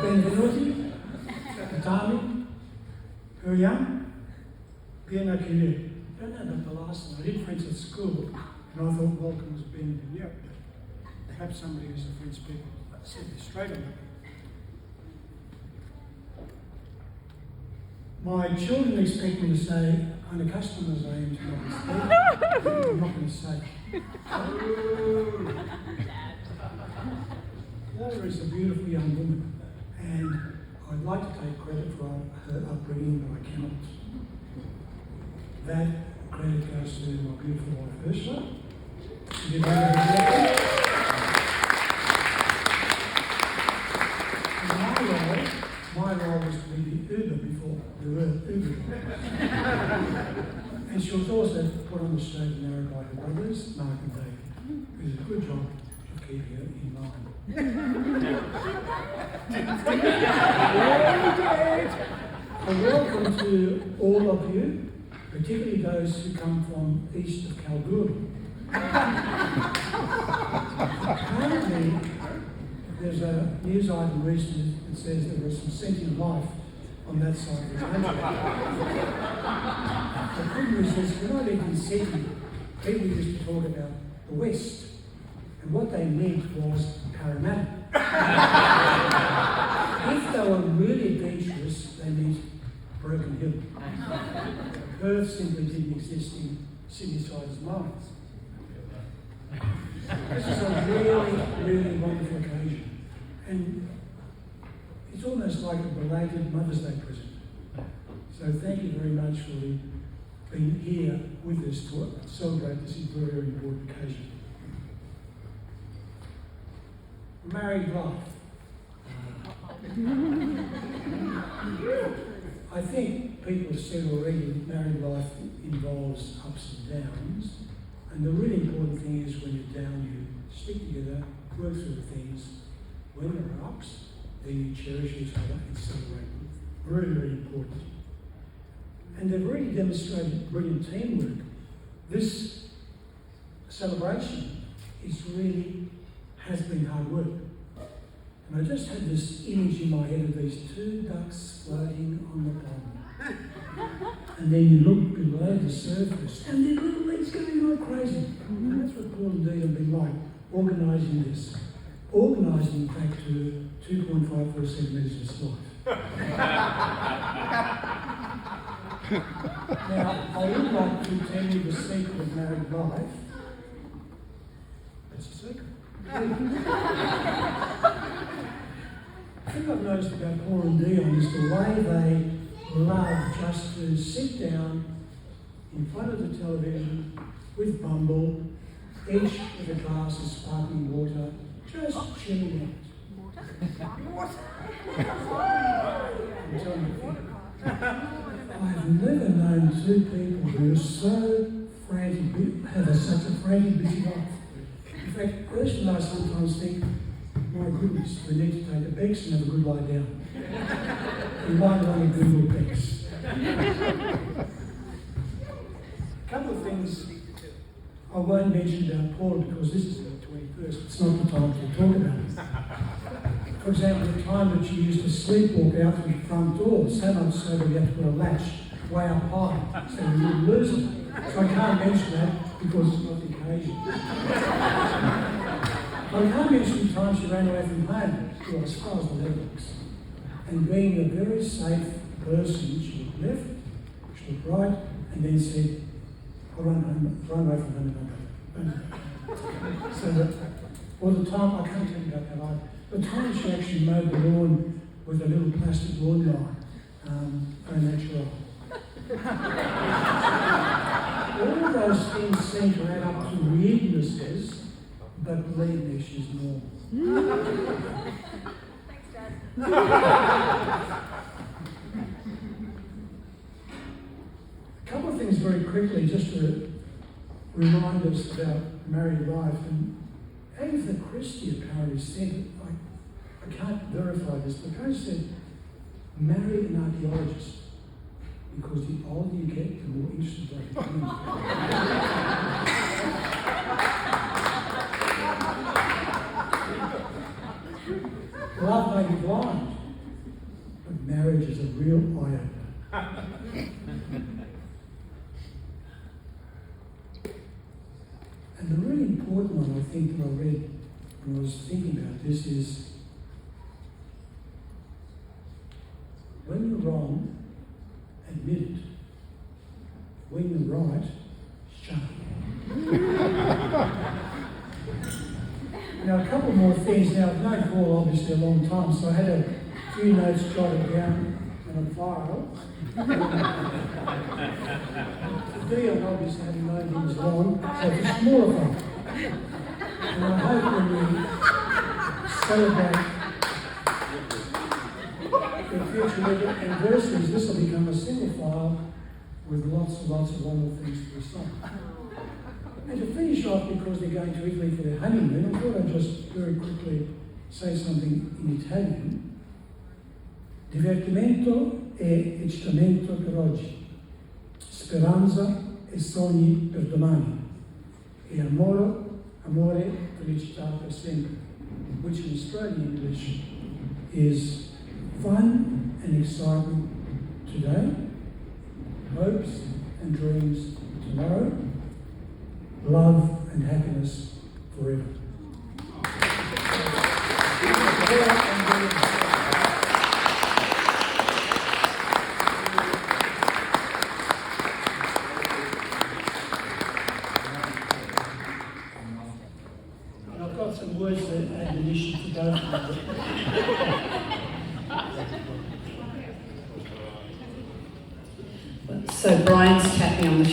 Benvenuti, Italian, Young, Bien accueillis. I don't know about the last one. I did French at school, and I thought welcome was bienvenue. But perhaps somebody who's a French speaker said this straight away. My children expect me to say, unaccustomed as I am to not speak, I'm not going to say. Paula is a beautiful young woman, and I'd like to take credit for her upbringing, but I cannot. That credit goes to my beautiful wife, Ursula. She did my role was to be the Uber before there were Uber. And she was also put on the straight and narrow by her brothers, Mark and David, who did a good job of keeping her in line. Welcome to all of you, particularly those who come from east of Kalgoorlie. Currently, there's a news item recently that says there was some sentient life on that side of the country. The good news is we're not even sentient. People used to talk about the West, and what they meant was Parramatta. If they were really adventurous, they meant Broken Hill. Perth simply didn't exist in Sydney-sided minds. This is a really, really wonderful occasion. And it's almost like a belated Mother's Day present. So thank you very much for being here with us to celebrate this very, very important occasion. Married life. I think people have said already that married life involves ups and downs. And the really important thing is when you're down, you stick together, work through the things. When there are ups, then you cherish each other and celebrate them. Very, very important. And they've really demonstrated brilliant teamwork. This celebration has been hard work. And I just had this image in my head of these two ducks floating on the pond. And then you look below the surface and their little legs going like crazy. And that's what Paula and Dion have been like, organising this. Organising back to 2.54 centimetres of life. Now, I would like to tell you the secret of married life. It's a secret. The thing I've noticed about Paula and Dion is the way they love just to sit down in front of the television with Bumble, each with a glass of sparkling water, just chilling out. I'm telling you, I've never known two people who are so frantic, have such a frantic, busy life. In fact, personally, I sometimes think, my goodness, we need to take a Bex and have a good lie down. We might want to Google Bex. A couple of things I won't mention about Paula because this is the 21st. It's not the time to talk about it. For example, the time that she used to sleepwalk out through the front door, so much so that we had to put a latch way up high so we wouldn't lose it. So I can't mention that because it's not the occasion. I can't mention the time she ran away from home, well, as far as the levels. And being a very safe person, she looked left, she looked right, and then said, I'll run away from home and so that, or the time, I can't tell you about that either. The time she actually mowed the lawn with a little plastic lawnmower, very natural. All of those things seem to add up to weirdnesses, but believe me, she's normal. Thanks, Dad. A couple of things very quickly, just to remind us about married life. And Agatha Christie apparently said, I can't verify this, but Grace said marry an archaeologist, because the older you get, the more interested they become. Love may be blind, but marriage is a real eye-opener. And the really important one, I think, that I read when I was thinking about this is, when you're wrong, admit it. When you're right, shut up. Now, a couple more things. Now, I've known Paul obviously a long time, so I had a few notes jotted down on a file. Dion obviously having known him as long, so it's a smaller file. And I hope when we celebrate the future anniversaries, this will become a single file with lots and lots of wonderful things to recite. And to finish off, because they're going to Italy for their honeymoon, I thought I'd just very quickly say something in Italian. Divertimento e eccitamento per oggi, speranza e sogni per domani, e amore, felicità per sempre, which in Australian English is fun and excitement today, hopes and dreams tomorrow, love and happiness forever. And I've got some words of admonition for both of you. So Brian's tapping on the